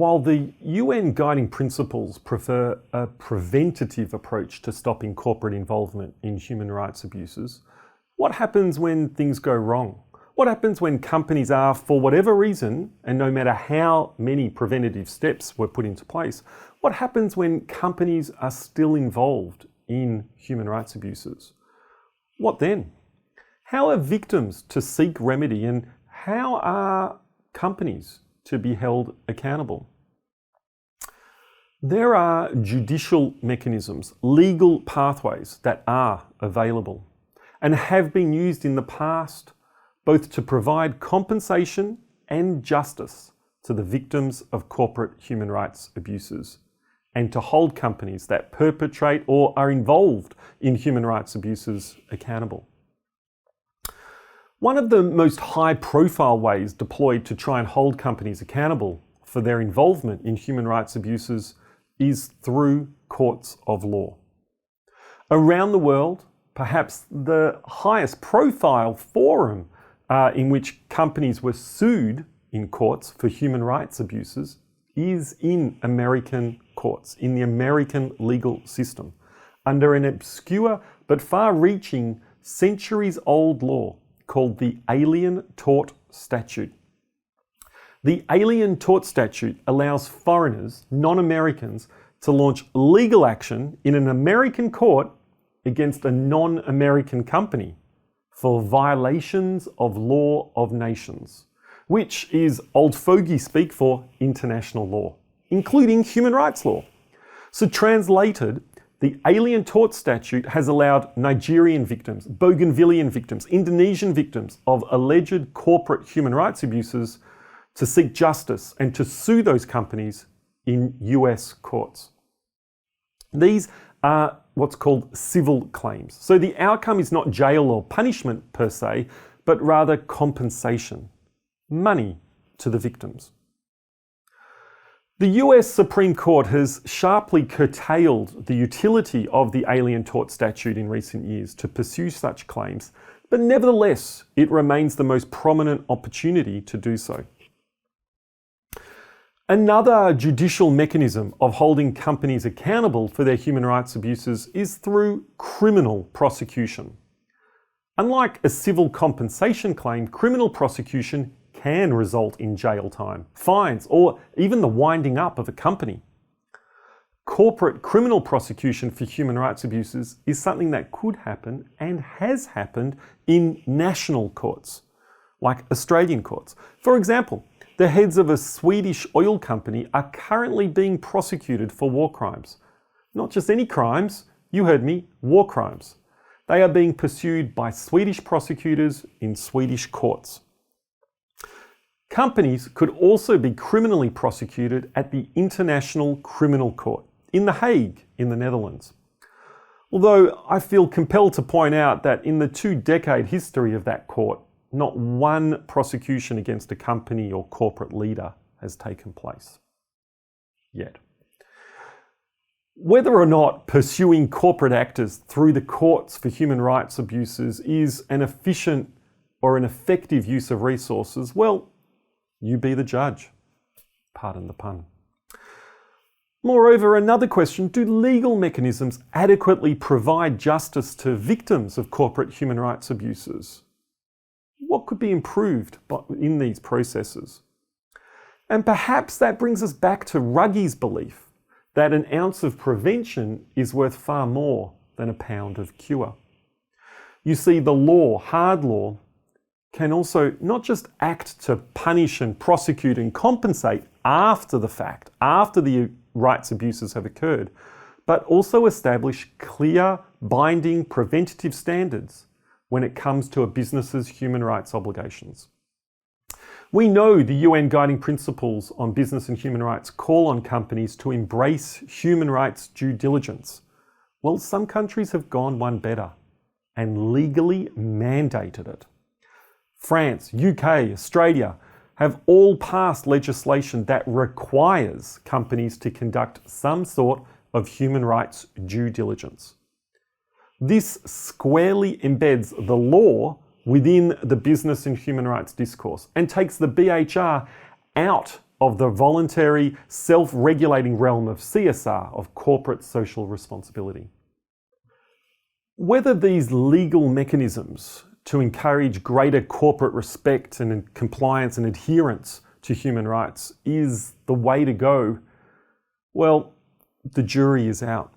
While the UN guiding principles prefer a preventative approach to stopping corporate involvement in human rights abuses, what happens when things go wrong? What happens when companies are, for whatever reason, and no matter how many preventative steps were put into place, what happens when companies are still involved in human rights abuses? What then? How are victims to seek remedy, and how are companies to be held accountable? There are judicial mechanisms, legal pathways that are available and have been used in the past both to provide compensation and justice to the victims of corporate human rights abuses and to hold companies that perpetrate or are involved in human rights abuses accountable. One of the most high-profile ways deployed to try and hold companies accountable for their involvement in human rights abuses is through courts of law. Around the world, perhaps the highest profile forum in which companies were sued in courts for human rights abuses is in American courts, in the American legal system, under an obscure but far-reaching centuries-old law called the Alien Tort Statute. The Alien Tort Statute allows foreigners, non-Americans, to launch legal action in an American court against a non-American company for violations of law of nations, which is old fogey speak for international law, including human rights law. So translated, the Alien Tort Statute has allowed Nigerian victims, Bougainvillean victims, Indonesian victims of alleged corporate human rights abuses to seek justice and to sue those companies in US courts. These are what's called civil claims. So the outcome is not jail or punishment per se, but rather compensation, money to the victims. The US Supreme Court has sharply curtailed the utility of the Alien Tort Statute in recent years to pursue such claims, but nevertheless, it remains the most prominent opportunity to do so. Another judicial mechanism of holding companies accountable for their human rights abuses is through criminal prosecution. Unlike a civil compensation claim, criminal prosecution can result in jail time, fines, or even the winding up of a company. Corporate criminal prosecution for human rights abuses is something that could happen and has happened in national courts, like Australian courts. For example, the heads of a Swedish oil company are currently being prosecuted for war crimes. Not just any crimes, you heard me, war crimes. They are being pursued by Swedish prosecutors in Swedish courts. Companies could also be criminally prosecuted at the International Criminal Court in The Hague in the Netherlands. Although I feel compelled to point out that in the 2-decade history of that court, not one prosecution against a company or corporate leader has taken place yet. Whether or not pursuing corporate actors through the courts for human rights abuses is an efficient or an effective use of resources, well, you be the judge. Pardon the pun. Moreover, another question, do legal mechanisms adequately provide justice to victims of corporate human rights abuses? What could be improved in these processes? And perhaps that brings us back to Ruggie's belief that an ounce of prevention is worth far more than a pound of cure. You see, the law, hard law, can also not just act to punish and prosecute and compensate after the fact, after the rights abuses have occurred, but also establish clear, binding, preventative standards when it comes to a business's human rights obligations. We know the UN guiding principles on business and human rights call on companies to embrace human rights due diligence. Well, some countries have gone one better and legally mandated it. France, UK, Australia have all passed legislation that requires companies to conduct some sort of human rights due diligence. This squarely embeds the law within the business and human rights discourse and takes the BHR out of the voluntary, self-regulating realm of CSR, of corporate social responsibility. Whether these legal mechanisms to encourage greater corporate respect and compliance and adherence to human rights is the way to go, well, the jury is out.